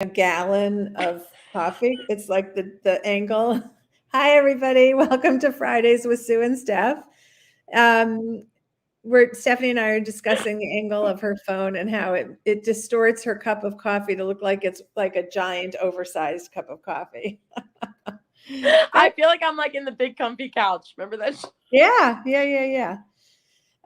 a gallon of coffee. It's like the angle. Hi, everybody. Welcome to Fridays with Sue and Steph. Um, Stephanie and I are discussing the angle of her phone and how it distorts her cup of coffee to look like it's like a giant, oversized cup of coffee. I feel like I'm like in the big comfy couch. Remember that? Yeah.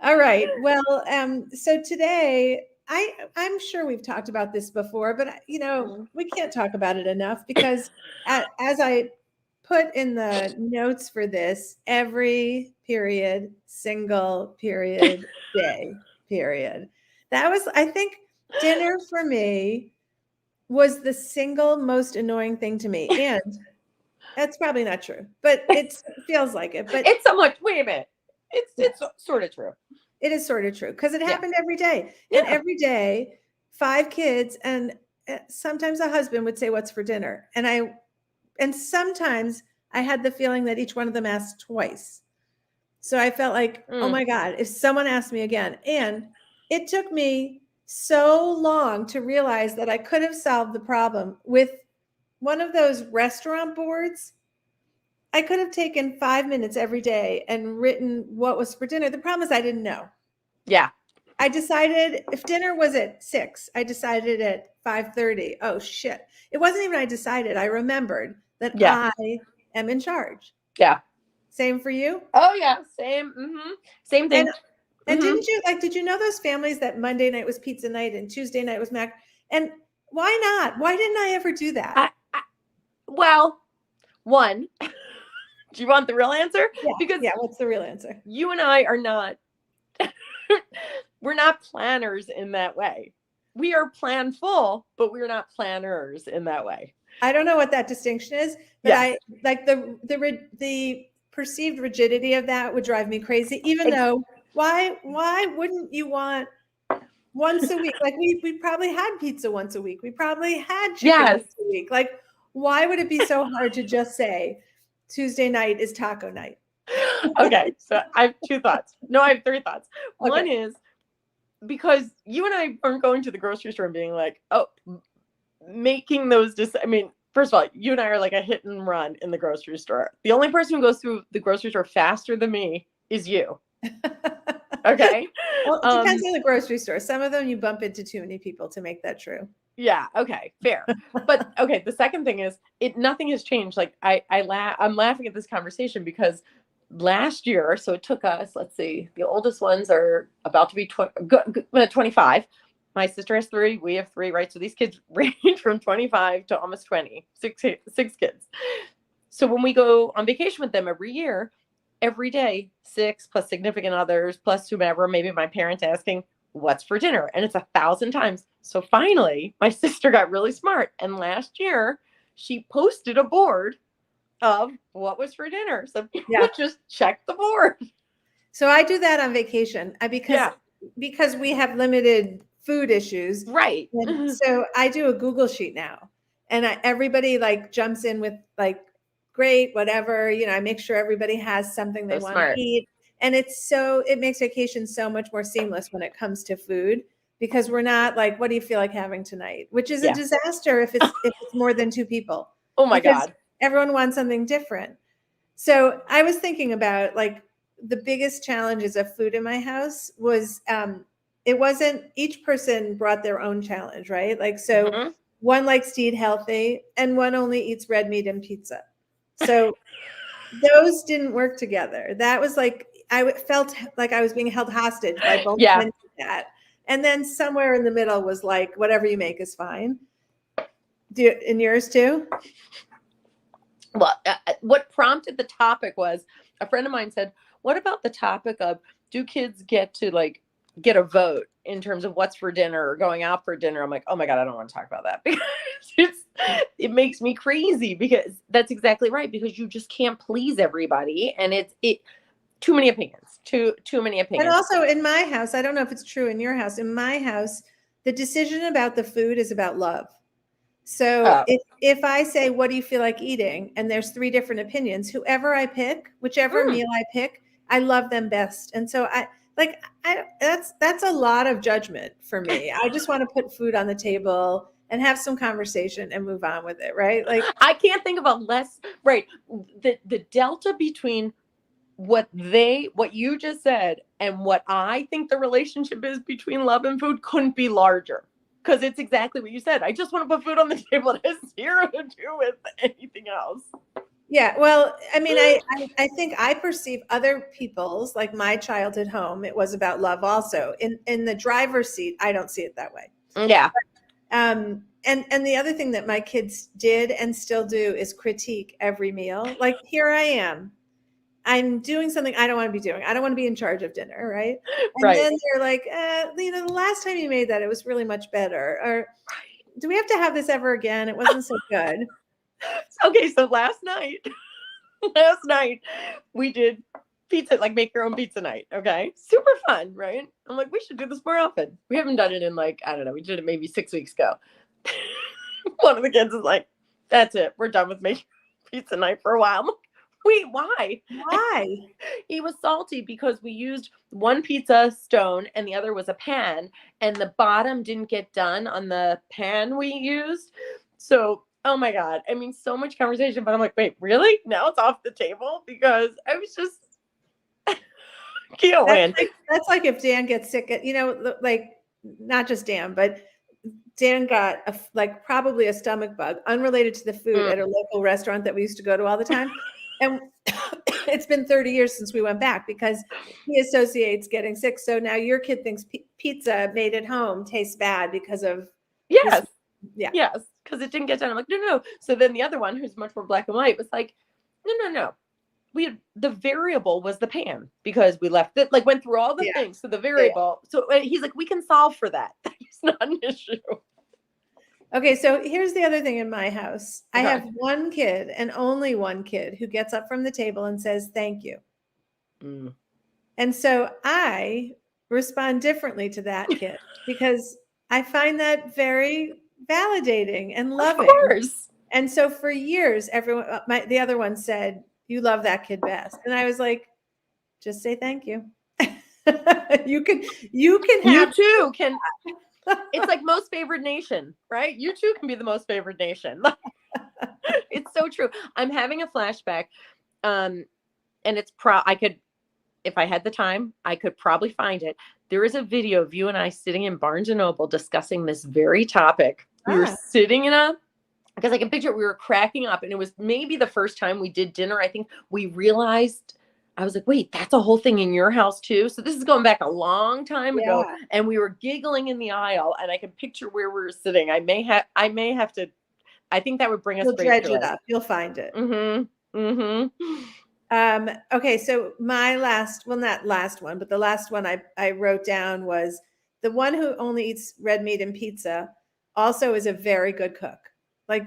All right. Well, so today I'm sure we've talked about this before, but we can't talk about it enough because as I put in the notes for this, every period, single period, day, period. That was, I think, dinner for me was the single most annoying thing to me. And that's probably not true, but it feels like it. But It's somewhat. Wait a minute. It's sort of true. it is sort of true because it Yeah. happened every day. And Yeah. every day, 5 kids and sometimes a husband would say, "What's for dinner?" And sometimes I had the feeling that each one of them asked twice. So I felt like, oh my God, if someone asked me again. And it took me so long to realize that I could have solved the problem with one of those restaurant boards. I could have taken 5 minutes every day and written what was for dinner. The problem is I didn't know. Yeah. I decided if dinner was at 6, I decided at 5:30. Oh shit. It wasn't even I decided. I remembered that I am in charge. Yeah. Same for you? Oh yeah. Same. Same thing. And did you know those families that Monday night was pizza night and Tuesday night was mac? And why not? Why didn't I ever do that? Well, one, do you want the real answer? Yeah, what's the real answer? You and I are not, we're not planners in that way. We are planful, but we're not planners in that way. I don't know what that distinction is, but I like the perceived rigidity of that would drive me crazy, even though why wouldn't you want once a week? Like we probably had pizza once a week. We probably had chicken once a week. Like, why would it be so hard to just say Tuesday night is taco night? Okay, so I have 2 thoughts. No, I have 3 thoughts. Okay. One is because you and I aren't going to the grocery store and being like, oh, making those. I mean, first of all, you and I are like a hit and run in the grocery store. The only person who goes through the grocery store faster than me is you. Okay. Well, it depends on the grocery store. Some of them you bump into too many people to make that true. Yeah. Okay. Fair. But okay. The second thing is nothing has changed. Like I'm laughing at this conversation because last year, so it took us, let's see, the oldest ones are about to be 25. My sister has 3. We have 3, right? So these kids range from 25 to almost 20, 6 kids. So when we go on vacation with them every year, every day, 6 plus significant others, plus whomever, maybe my parents asking, what's for dinner? And it's 1,000 times. So finally, my sister got really smart. And last year, she posted a board of what was for dinner. So people just check the board. So I do that on vacation because we have limited food issues. Right. And so I do a Google sheet now. And everybody like jumps in with like, great, whatever, I make sure everybody has something they want to eat. And it makes vacation so much more seamless when it comes to food because we're not like, what do you feel like having tonight? Which is a disaster if it's more than 2 people. Oh my God. Everyone wants something different. So I was thinking about like the biggest challenges of food in my house was it wasn't each person brought their own challenge, right? Like, so one likes to eat healthy and one only eats red meat and pizza. So those didn't work together. That was like, I felt like I was being held hostage by both men of that. And then somewhere in the middle was like, whatever you make is fine. In yours too? Well, what prompted the topic was a friend of mine said, what about the topic of do kids get to like get a vote in terms of what's for dinner or going out for dinner? I'm like, oh my God, I don't want to talk about that because it makes me crazy because that's exactly right. Because you just can't please everybody. And it's too many opinions, too many opinions. And also in my house, I don't know if it's true in your house. In my house, the decision about the food is about love. So if I say, what do you feel like eating? And there's 3 different opinions, whoever I pick, whichever meal I pick, I love them best. And so that's a lot of judgment for me. I just want to put food on the table and have some conversation and move on with it, right? Like, I can't think of a less right. The delta between what you just said and what I think the relationship is between love and food couldn't be larger. Because it's exactly what you said. I just want to put food on the table. It has zero to do with anything else. yeah, well, I mean, I think I perceive other people's, like my childhood home, it was about love also. In the driver's seat, I don't see it that way. Yeah. And the other thing that my kids did and still do is critique every meal. Like, here I am. I'm doing something I don't want to be doing. I don't want to be in charge of dinner, right? And Right. then they're like, the last time you made that, it was really much better. Or do we have to have this ever again? It wasn't so good. Okay, so last night we did pizza, like make your own pizza night. Okay, super fun, right? I'm like, we should do this more often. We haven't done it in like, I don't know, we did it maybe 6 weeks ago. One of the kids is like, that's it, we're done with making pizza night for a while. I'm like, wait, why? Why? He was salty because we used one pizza stone and the other was a pan, and the bottom didn't get done on the pan we used. So, oh my God. I mean, so much conversation, but I'm like, wait, really? Now it's off the table? Because I was just can't win. That's like if Dan gets sick, like not just Dan, but Dan got probably a stomach bug unrelated to the food at a local restaurant that we used to go to all the time. And it's been 30 years since we went back because he associates getting sick. So now your kid thinks pizza made at home tastes bad because of yes. Yeah. Yes. Because it didn't get done. I'm like, no. So then the other one, who's much more black and white, was like, no. The variable was the pan because we left it, like went through all the things. So the variable, so he's like, we can solve for that. It's not an issue. Okay, so here's the other thing in my house. I have one kid and only one kid who gets up from the table and says, thank you. And so I respond differently to that kid because I find that very validating and loving. Of course. And so for years, everyone, the other one said, you love that kid best. And I was like, just say thank you. You can have. You too can. It's like most favored nation, right? You too can be the most favored nation. It's so true. I'm having a flashback. And it's I could, if I had the time, I could probably find it. There is a video of you and I sitting in Barnes and Noble discussing this very topic. We were sitting because I can picture it, we were cracking up, and it was maybe the first time we did dinner. I think we realized, I was like, wait, that's a whole thing in your house too? So this is going back a long time ago, and we were giggling in the aisle, and I can picture where we were sitting. I may have to, I think that would bring us. You'll dredge it up. You'll find it. Okay, so my not last one, but the last one I wrote down was the one who only eats red meat and pizza also is a very good cook. Like,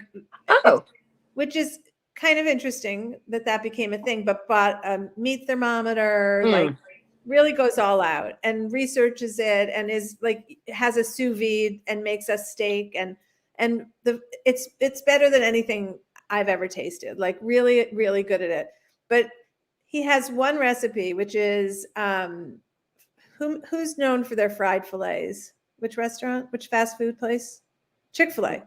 which is kind of interesting that became a thing, but bought a meat thermometer, like really goes all out and researches it, and is like, has a sous vide and makes us steak, and it's better than anything I've ever tasted, like really, really good at it. But he has one recipe, which is, who's known for their fried fillets? Which restaurant? Which fast food place? Chick-fil-A.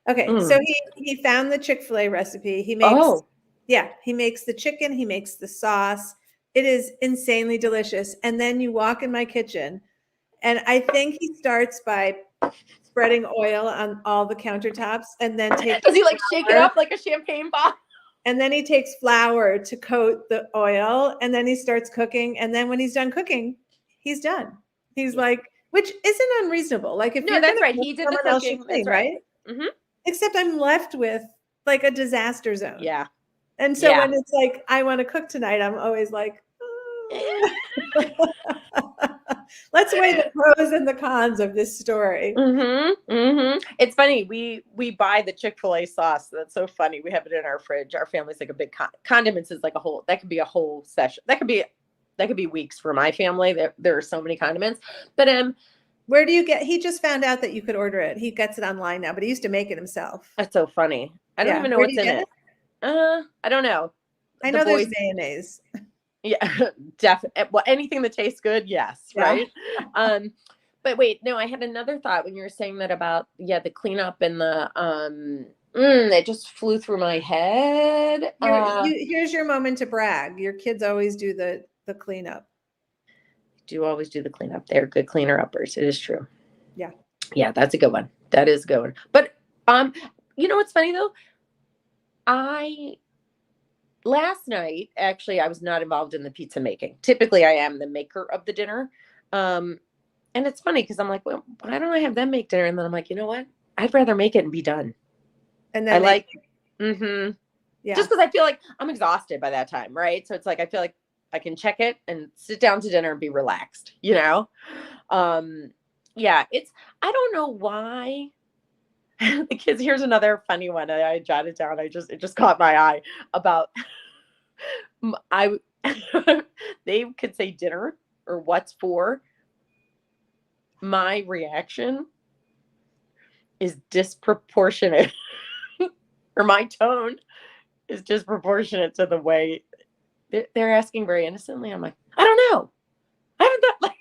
Okay, so he found the Chick-fil-A recipe. He makes the chicken, he makes the sauce. It is insanely delicious. And then you walk in my kitchen, and I think he starts by spreading oil on all the countertops, and then does he like shake it up like a champagne bottle? And then he takes flour to coat the oil, and then he starts cooking. And then when he's done cooking, he's done. He's like, which isn't unreasonable. Like, if no, that's right. He did the cooking, that's right. Except I'm left with like a disaster zone. Yeah. And so when it's like, I want to cook tonight, I'm always like, let's weigh the pros and the cons of this story. It's funny. We buy the Chick-fil-A sauce. That's so funny. We have it in our fridge. Our family's like a big condiments is like a whole, that could be a whole session. That could be weeks for my family. There are so many condiments, but, where do you he just found out that you could order it. He gets it online now, but he used to make it himself. That's so funny. I don't even know what's in it. I don't know. I know there's mayonnaise. Yeah, definitely. Well, anything that tastes good, yes, right. But wait, no, I had another thought when you were saying that about, yeah, the cleanup and the it just flew through my head. Here's your moment to brag. Your kids always do the cleanup. Do always do the cleanup. They're good cleaner uppers. It is true. Yeah. Yeah, that's a good one. That is a good one. But you know what's funny though? Last night, actually, I was not involved in the pizza making. Typically, I am the maker of the dinner. And it's funny because I'm like, well, why don't I have them make dinner? And then I'm like, you know what? I'd rather make it and be done. And then yeah. Just because I feel like I'm exhausted by that time, right? So it's like I feel like I can check it and sit down to dinner and be relaxed, you know? Yeah, I don't know why. The kids, here's another funny one. I jotted down. It just caught my eye about they could say dinner or what's for. My reaction is disproportionate, or my tone is disproportionate to the way they're asking very innocently. I'm like, I don't know. I haven't done, like,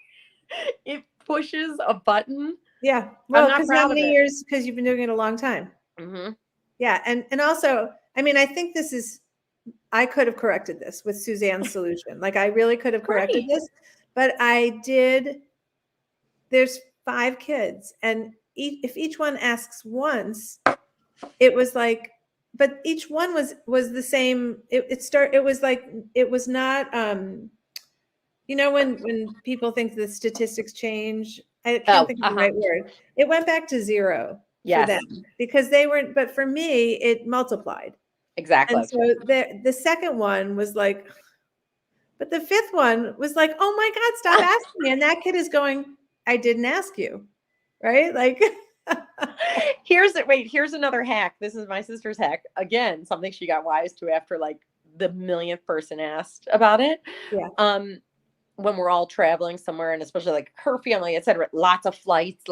it pushes a button. Yeah. Well, because how many years? Because you've been doing it a long time. Mm-hmm. Yeah. And also, I mean, I think I could have corrected this with Suzanne's solution. Like I really could have corrected this, but I did. There's 5 kids, and if each one asks once, it was like, but each one was the same. It was like, it was not, you know, when people think the statistics change, I can't think of the right word. It went back to 0 for them because they weren't, but for me, it multiplied. Exactly. And so the second one was like, but the 5th one was like, oh my God, stop asking me. And that kid is going, I didn't ask you. Right? Like, here's another hack. This is my sister's hack. Again, something she got wise to after like the millionth person asked about it. Yeah. When we're all traveling somewhere, and especially like her family, etc., lots of flights,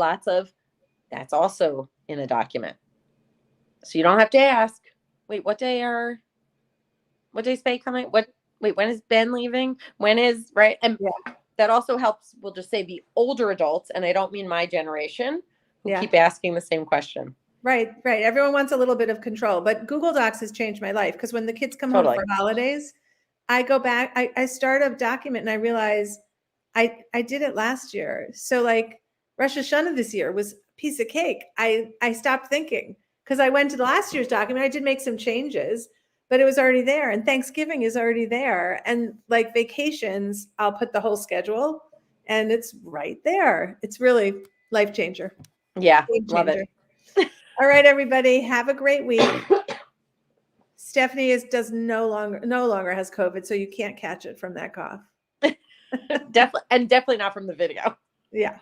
that's also in a document. So you don't have to ask, wait, what day's Faye coming? When is Ben leaving? When is, right? And that also helps, we'll just say the older adults, and I don't mean my generation, who keep asking the same question. Right. Everyone wants a little bit of control, but Google Docs has changed my life because when the kids come home for holidays, I go back, I start a document and I realize I did it last year. So like Rosh Hashanah this year was a piece of cake. I stopped thinking because I went to the last year's document. I did make some changes, but it was already there. And Thanksgiving is already there. And like vacations, I'll put the whole schedule and it's right there. It's really life changer. Yeah, love it. All right, everybody, have a great week. Stephanie no longer has COVID, so you can't catch it from that cough. Definitely not from the video. Yeah.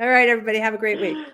All right, everybody, have a great week.